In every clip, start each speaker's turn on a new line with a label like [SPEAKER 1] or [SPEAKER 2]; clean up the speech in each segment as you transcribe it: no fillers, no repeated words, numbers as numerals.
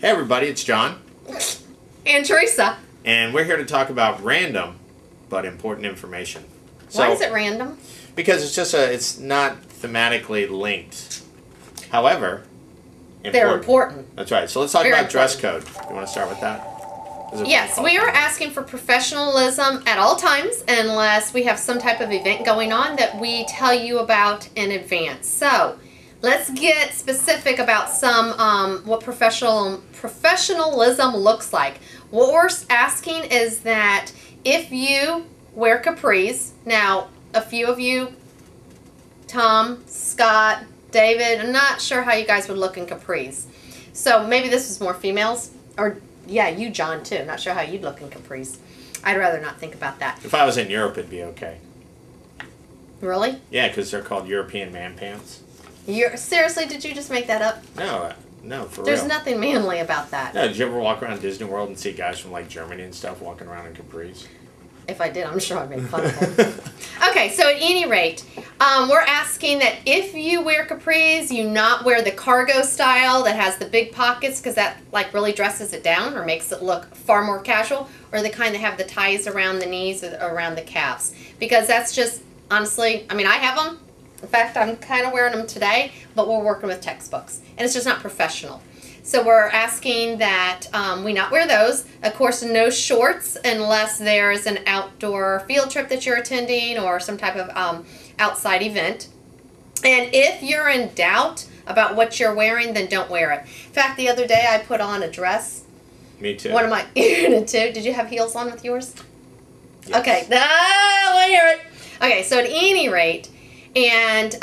[SPEAKER 1] Hey everybody, it's John.
[SPEAKER 2] And Teresa.
[SPEAKER 1] And we're here to talk about random but important information.
[SPEAKER 2] Why is it random?
[SPEAKER 1] Because it's not thematically linked. However,
[SPEAKER 2] they're important.
[SPEAKER 1] That's right. So let's talk about dress code. You want to start with that?
[SPEAKER 2] Yes, we are asking for professionalism at all times unless we have some type of event going on that we tell you about in advance. So let's get specific about some what professionalism looks like. What we're asking is that if you wear capris, now a few of you, Tom, Scott, David, I'm not sure how you guys would look in capris. So maybe this is more females, or yeah, you, John, too. Not sure how you'd look in capris. I'd rather not think about that.
[SPEAKER 1] If I was in Europe, it'd be okay.
[SPEAKER 2] Really?
[SPEAKER 1] Yeah, because they're called European man pants.
[SPEAKER 2] Seriously, did you just make that up?
[SPEAKER 1] No, for real.
[SPEAKER 2] There's nothing manly about that.
[SPEAKER 1] No, did you ever walk around Disney World and see guys from like Germany and stuff walking around in capris?
[SPEAKER 2] If I did, I'm sure I'd make fun of them. Okay, so at any rate, we're asking that if you wear capris, you not wear the cargo style that has the big pockets, because that like really dresses it down or makes it look far more casual, or the kind that have the ties around the knees or around the calves, because that's just, honestly, I mean, I have them. In fact, I'm kind of wearing them today, but we're working with textbooks, and it's just not professional. So we're asking that we not wear those. Of course, no shorts unless there's an outdoor field trip that you're attending or some type of outside event. And if you're in doubt about what you're wearing, then don't wear it. In fact, the other day I put on a dress.
[SPEAKER 1] Me too.
[SPEAKER 2] What am I into? Did you have heels on with yours?
[SPEAKER 1] Yes.
[SPEAKER 2] Okay. I want to hear it. Okay, so at any rate, and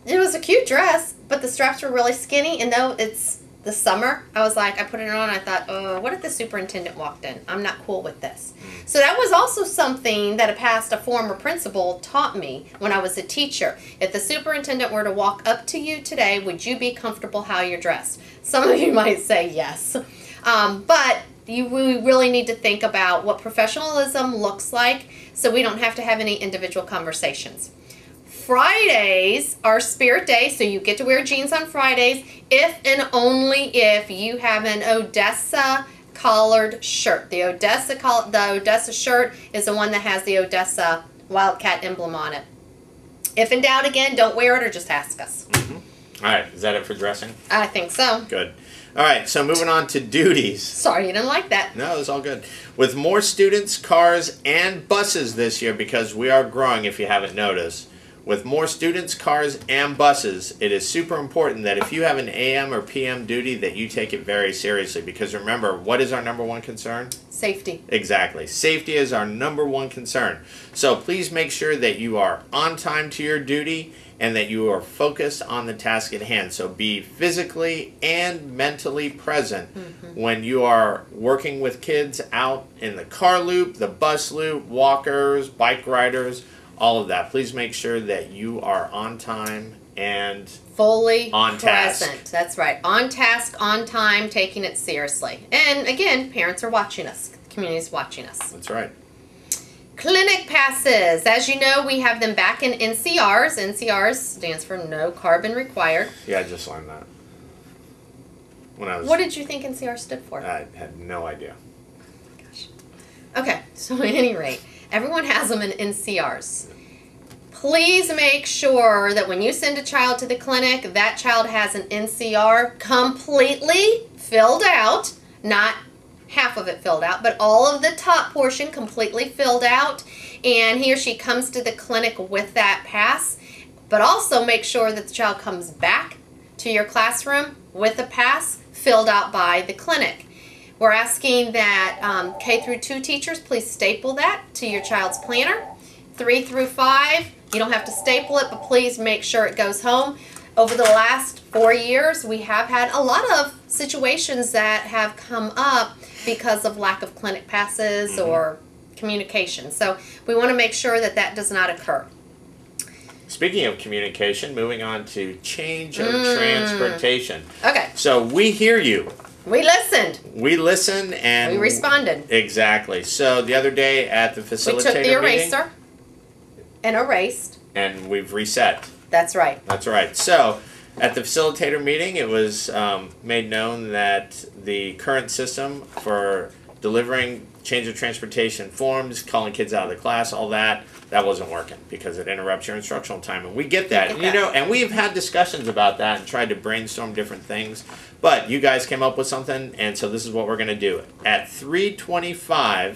[SPEAKER 2] it was a cute dress, but the straps were really skinny, and though it's the summer, I was like, I put it on, I thought, oh, what if the superintendent walked in? I'm not cool with this. So that was also something that a former principal taught me when I was a teacher. If the superintendent were to walk up to you today, would you be comfortable how you're dressed? Some of you might say yes. But we really need to think about what professionalism looks like so we don't have to have any individual conversations. Fridays are Spirit Day, so you get to wear jeans on Fridays if and only if you have an Odessa collared shirt. The Odessa shirt is the one that has the Odessa Wildcat emblem on it. If in doubt, again, don't wear it or just ask us.
[SPEAKER 1] Mm-hmm. All right, is that it for dressing?
[SPEAKER 2] I think so.
[SPEAKER 1] Good. All right, so moving on to duties.
[SPEAKER 2] Sorry you didn't like that.
[SPEAKER 1] No, it's all good. With more students, cars, and buses this year, because we are growing if you haven't noticed. With more students, cars, and buses, it is super important that if you have an AM or PM duty that you take it very seriously. Because remember, what is our number one concern?
[SPEAKER 2] Safety.
[SPEAKER 1] Exactly. Safety is our number one concern. So please make sure that you are on time to your duty and that you are focused on the task at hand. So be physically and mentally present when you are working with kids out in the car loop, the bus loop, walkers, bike riders, all of that. Please make sure that you are on time and
[SPEAKER 2] fully
[SPEAKER 1] on
[SPEAKER 2] present.
[SPEAKER 1] task.
[SPEAKER 2] That's right. On task, on time, taking it seriously. And again, parents are watching us. The community is watching us.
[SPEAKER 1] That's right.
[SPEAKER 2] Clinic passes. As you know, we have them back in NCRs. NCRs stands for No Carbon Required.
[SPEAKER 1] Yeah, I just learned that.
[SPEAKER 2] What did you think NCR stood for?
[SPEAKER 1] I had no idea.
[SPEAKER 2] Gosh. Okay, so at any rate, everyone has them in NCRs. Please make sure that when you send a child to the clinic, that child has an NCR completely filled out, not half of it filled out, but all of the top portion completely filled out, and he or she comes to the clinic with that pass. But also make sure that the child comes back to your classroom with a pass filled out by the clinic. We're asking that K through 2 teachers please staple that to your child's planner. 3 through 5, you don't have to staple it, but please make sure it goes home. Over the last 4 years, we have had a lot of situations that have come up because of lack of clinic passes or communication. So we want to make sure that that does not occur.
[SPEAKER 1] Speaking of communication, moving on to change of transportation.
[SPEAKER 2] Okay.
[SPEAKER 1] So we hear you.
[SPEAKER 2] We listened.
[SPEAKER 1] We listened and
[SPEAKER 2] we responded.
[SPEAKER 1] Exactly. So the other day at the facilitator
[SPEAKER 2] we took the eraser
[SPEAKER 1] meeting,
[SPEAKER 2] and erased.
[SPEAKER 1] And we've reset.
[SPEAKER 2] That's right.
[SPEAKER 1] That's right. So At the facilitator meeting, it was made known that the current system for delivering change of transportation forms, calling kids out of the class, all that wasn't working because it interrupts your instructional time, and we get that. And, and we've had discussions about that and tried to brainstorm different things, but you guys came up with something, and so this is what we're going to do. At 3:25,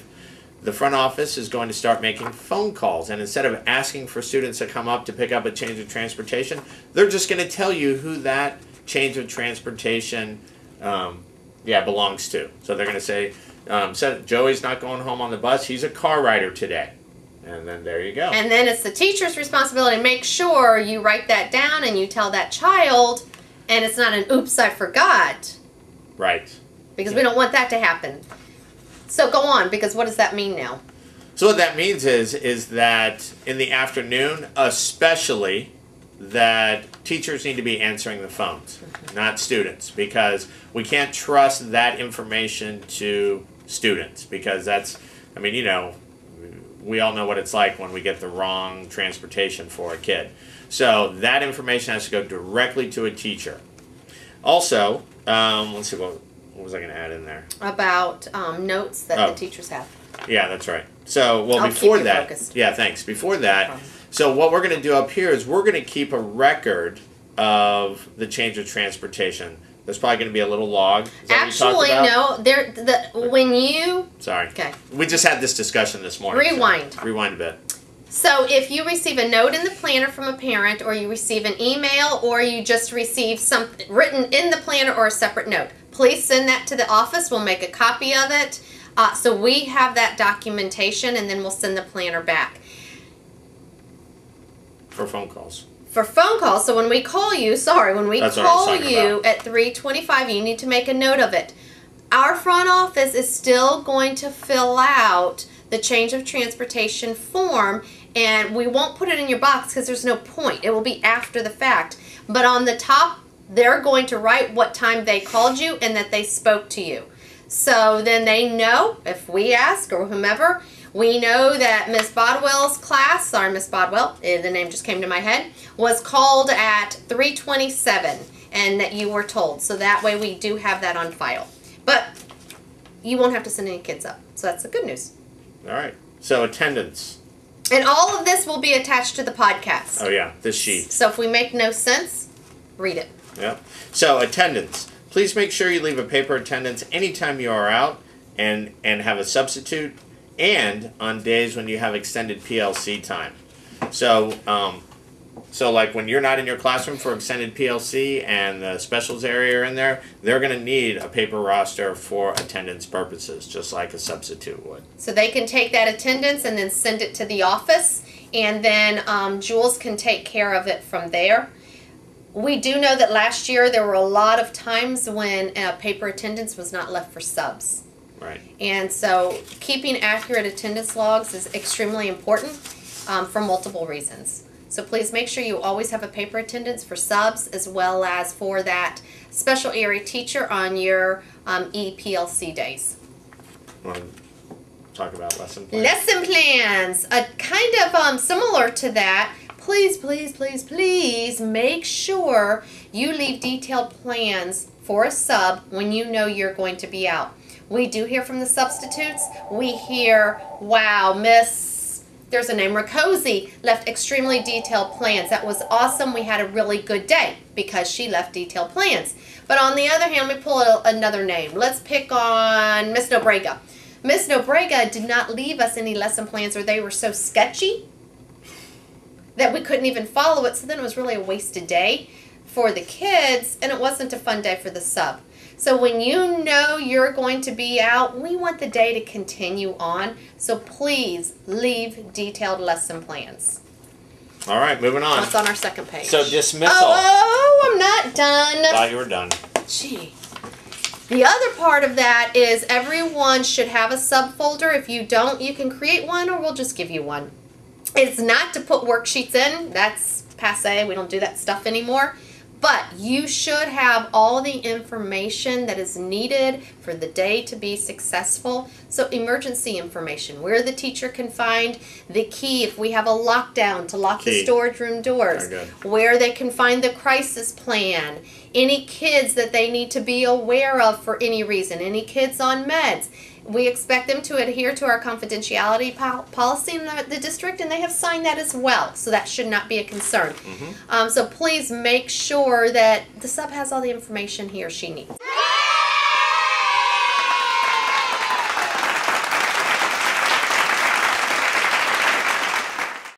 [SPEAKER 1] the front office is going to start making phone calls, and instead of asking for students to come up to pick up a change of transportation, they're just going to tell you who that change of transportation belongs to. So they're going to say, Joey's not going home on the bus, he's a car rider today. And then there you go.
[SPEAKER 2] And then it's the teacher's responsibility to make sure you write that down and you tell that child, and it's not an oops, I forgot.
[SPEAKER 1] Right.
[SPEAKER 2] Because we don't want that to happen. So go on, because what does that mean now?
[SPEAKER 1] So what that means is that in the afternoon, especially, that teachers need to be answering the phones, not students, because we can't trust that information to students, because that's, we all know what it's like when we get the wrong transportation for a kid. So that information has to go directly to a teacher. Also, let's see, what was I going to add in there?
[SPEAKER 2] About notes that the teachers have.
[SPEAKER 1] Yeah, that's right. So,
[SPEAKER 2] I'll
[SPEAKER 1] before
[SPEAKER 2] keep you
[SPEAKER 1] that,
[SPEAKER 2] focused.
[SPEAKER 1] Yeah, thanks. Before that, so what we're going to do up here is we're going to keep a record of the change of transportation. There's probably going to be a little log. Is that
[SPEAKER 2] Actually,
[SPEAKER 1] what you talked about?
[SPEAKER 2] no. When you...
[SPEAKER 1] Sorry.
[SPEAKER 2] Okay.
[SPEAKER 1] We just had this discussion this morning.
[SPEAKER 2] Rewind.
[SPEAKER 1] So rewind a bit.
[SPEAKER 2] So if you receive a note in the planner from a parent, or you receive an email, or you just receive something written in the planner or a separate note, please send that to the office. We'll make a copy of it. So we have that documentation, and then we'll send the planner back.
[SPEAKER 1] For phone calls.
[SPEAKER 2] For phone calls, so when we call you, at 3:25, you need to make a note of it. Our front office is still going to fill out the change of transportation form, and we won't put it in your box because there's no point. It will be after the fact. But on the top, they're going to write what time they called you and that they spoke to you. So then they know, if we ask or whomever, we know that Miss Bodwell's class, sorry Miss Bodwell, the name just came to my head, was called at 3:27 and that you were told. So that way we do have that on file. But you won't have to send any kids up. So that's the good news.
[SPEAKER 1] All right. So attendance.
[SPEAKER 2] And all of this will be attached to the podcast.
[SPEAKER 1] Oh yeah, this sheet.
[SPEAKER 2] So if we make no sense, read it.
[SPEAKER 1] Yep. So attendance. Please make sure you leave a paper attendance anytime you are out and have a substitute, and on days when you have extended PLC time. So, like when you're not in your classroom for extended PLC and the specials area are in there, they're going to need a paper roster for attendance purposes, just like a substitute would.
[SPEAKER 2] So they can take that attendance and then send it to the office, and then Jules can take care of it from there. We do know that last year there were a lot of times when paper attendance was not left for subs.
[SPEAKER 1] Right.
[SPEAKER 2] And so keeping accurate attendance logs is extremely important for multiple reasons. So please make sure you always have a paper attendance for subs, as well as for that special area teacher on your EPLC days.
[SPEAKER 1] Want to talk about lesson plans?
[SPEAKER 2] Lesson plans, kind of similar to that. Please, please, please, please make sure you leave detailed plans for a sub when you know you're going to be out. We do hear from the substitutes. We hear, wow, Miss, there's a name, Rakosi, left extremely detailed plans. That was awesome. We had a really good day because she left detailed plans. But on the other hand, let me pull another name. Let's pick on Miss Nobrega. Miss Nobrega did not leave us any lesson plans, or they were so sketchy that we couldn't even follow it. So then it was really a wasted day for the kids, and it wasn't a fun day for the sub. So when you know you're going to be out, we want the day to continue on. So please leave detailed lesson plans.
[SPEAKER 1] All right, moving on.
[SPEAKER 2] What's on our second page?
[SPEAKER 1] So dismissal.
[SPEAKER 2] Oh, I'm not done.
[SPEAKER 1] Thought you were done.
[SPEAKER 2] Gee. The other part of that is everyone should have a subfolder. If you don't, you can create one, or we'll just give you one. It's not to put worksheets in. That's passé. We don't do that stuff anymore. But you should have all the information that is needed for the day to be successful. So emergency information, where the teacher can find the key if we have a lockdown to lock the storage room doors, where they can find the crisis plan, any kids that they need to be aware of for any reason, any kids on meds. We expect them to adhere to our confidentiality policy in the district, and they have signed that as well, so that should not be a concern. So please make sure that the sub has all the information he or she needs.